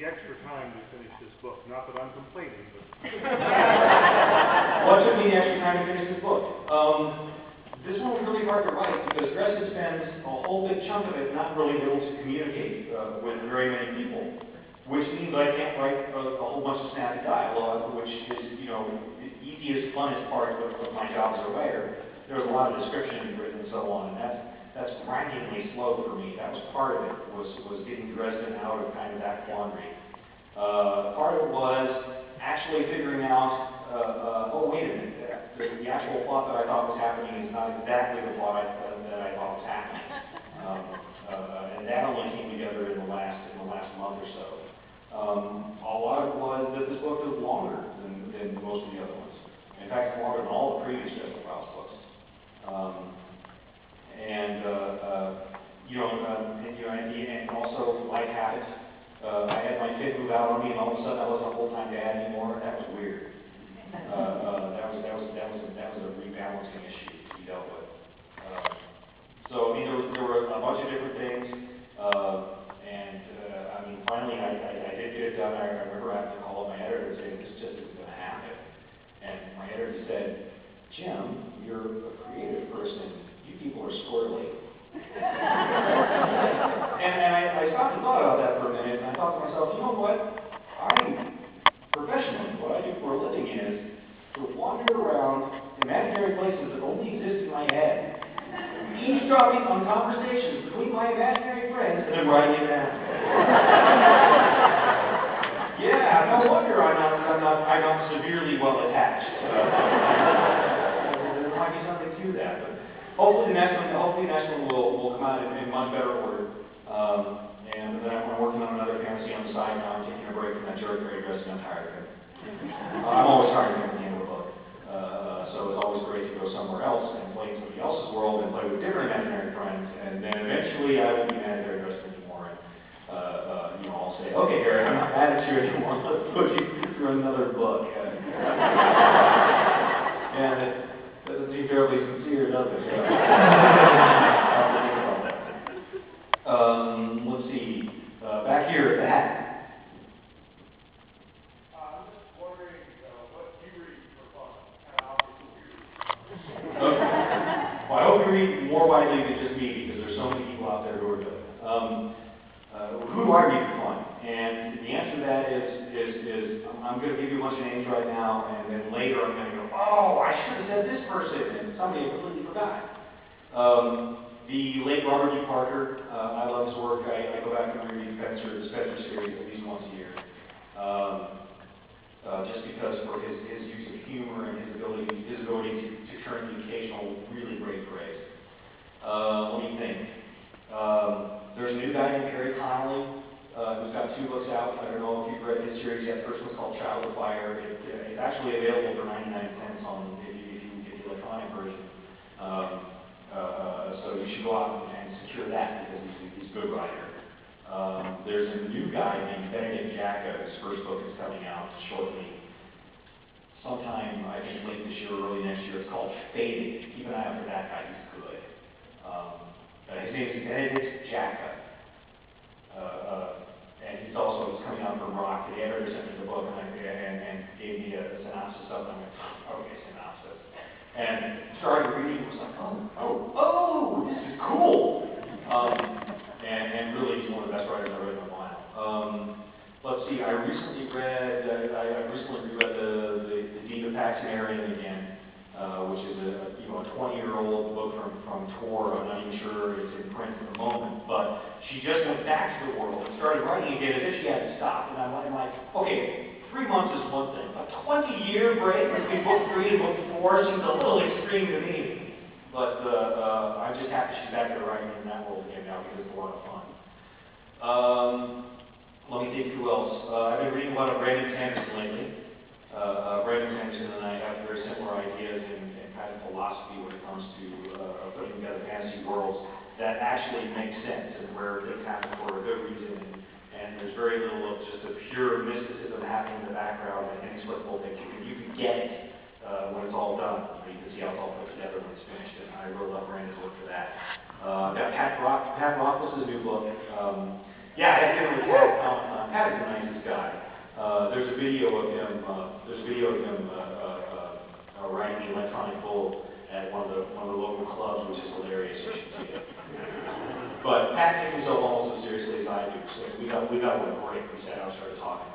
the extra time to finish this book? Not that I'm complaining, but... What took me the extra time to finish this book? This one was really hard to write because Dresden spends a whole big chunk of it not really able to communicate with very many people, which means I can't write a whole bunch of snappy dialogue, which is, you know, the easiest, funnest part of my job as a writer. There's a lot of description written and so on, and that's rankingly slow for me. That was part of it, was getting Dresden out of kind of that quandary. Part of it was actually figuring out, oh, wait a minute, the actual plot that I thought was happening is not exactly the plot that I thought was happening. And that only came together in the last month or so. A lot of it was that this book is longer than most of the other ones. In fact, it's longer than all the previous Dresden Files books. And also life habits. I had my kid move out on me, and all of a sudden I wasn't a full-time dad anymore. That was weird. That was a rebalancing issue to be dealt with. So I mean, there were a bunch of different things, finally I did get it done. I remember having to call up my editor and say, this just isn't going to happen. And my editor said, Jim, you're a creative person. You people are squirrely. and I stopped and thought about that for a minute, and I thought to myself, you know what? Professionally, what I do for a living is to wander around imaginary places that only exist in my head, eavesdropping on conversations between my imaginary friends, and then writing it down. Yeah, no wonder I'm not severely well attached. There might be something to that, but hopefully the next one will come out in much better order. And then I'm working on another fantasy on the side now. I'm taking a break from that jerk Great Dresden. I'm tired of it. I'm always tired of it at the end of a book. So it's always great to go somewhere else and play in somebody else's world and play with different imaginary friends. And then eventually I won't be mad at Great Dresden anymore. And I'll say, okay, Gary, I'm not mad at you anymore. Let's put you through another book. And it doesn't seem terribly sincere, does it? Let's see. Back here at the hat. I'm just wondering what you read for fun, and how people read. Okay. Well, I hope you read more widely than just me, because there's so many people out there who are good. Who do I read for fun? And the answer to that is I'm going to give you a bunch of names right now, and then later I'm going to go, oh, I should have said this person, and somebody I completely forgot. The late Robert D. Parker, I love his work. I go back and reread the Spencer series at least once a year, just because for his use of humor and his ability to turn the occasional really great phrase. Let me think. There's a new guy named Harry Connolly, who's got 2 books out. I don't know if you've read his series yet. The first one's called Child of Fire. It's actually available for 99 cents on if you get the electronic version. So you should go out and secure that because he's a good writer. There's a new guy named Benedict Jacka. His first book is coming out shortly. Sometime, I think, late this year or early next year. It's called Faded. Keep an eye out for that guy. He's good. His name is Benedict Jacka. And he's coming out from Rock. The editor sent me the book and gave me a synopsis of it. I went, okay, synopsis. And started reading, was like, oh, this is cool. And really, he's one of the best writers I've read in a while. Let's see, I recently reread the Deed of Paxenarian again, which is a 20-year-old book from Tor. I'm not even sure it's in print at the moment, but she just went back to the world and started writing again as if she hadn't stopped. And I'm like, okay. 3 months is one thing. A 20-year break between book 3 and book 4 seems a little extreme to me. But I'm just happy she's back there writing in that world again now because it's a lot of fun. Let me think who else. I've been reading a lot of Brandon Sanderson lately. Brandon Sanderson and I have very similar ideas and kind of philosophy when it comes to putting together fantasy worlds that actually make sense and where things happen for a good reason. And there's very little of just a pure mysticism happening in the background and inexplicable things. You can get it when it's all done. You can see how it's all put together when it's finished. And I really love Brandon's work for that. Got Pat Rothfuss's new book. Yeah, I had dinner with Pat Comic-Con. Pat is the nicest guy. There's a video of him, riding the electronic bull at one of the local clubs, which is hilarious. You should see it. But Pat takes himself almost as seriously as I do, so we got one break. We sat down and started talking.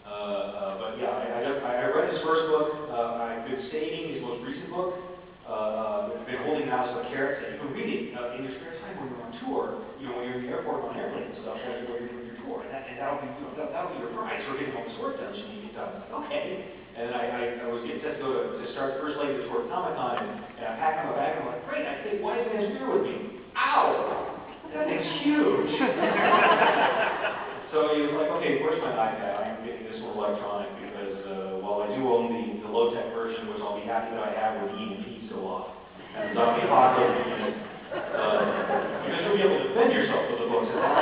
But yeah, I read his first book. I've been stating his most recent book. I've been holding out some carrots that you can read it in your spare time when you're on tour. You know, when you're in the airport on airplanes and stuff, while you're doing your tour, and that'll be, that'll be your prize for getting all this work done. So you get done. Okay. And then I was getting set to go to start the first leg of the tour at Comic-Con, and I packed my bag, and I'm like, great, I take Wise Man's Beer with me. Ow! That thing's huge! So he was like, okay, where's my iPad? I'm getting this one electronic because while I do own the low-tech version, which I'll be happy that I have when the EMP still off, and the zombie apocalypse begins, because you'll be able to defend yourself with the books at that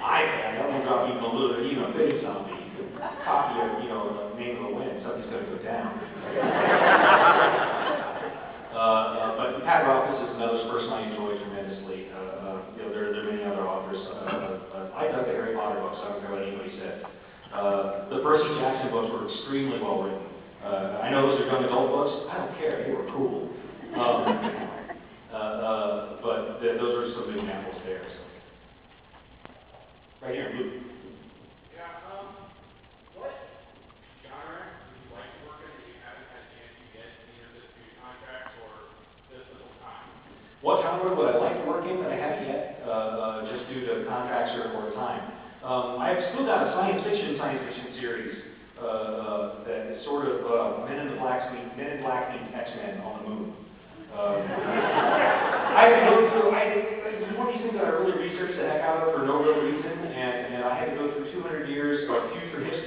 iPad, that won't drop even a big zombie. Copy of, Name of the Wind, something's going to go down. But Pat Rothfuss is another person I enjoy tremendously. There are many other authors. I dug the Harry Potter books, I don't care what anybody said. The Percy Jackson books were extremely well written. I know those are young adult books. I don't care, they were cool. But those are some examples there. So. Right here, Luke. What genre would I like to work in that I haven't yet, just due to contracts or time? I've still got a science fiction series that is sort of Men in Black meet X-Men on the moon. I had to go through, it was one of these things that I really researched the heck out of for no real reason, and I had to go through 200 years of future history.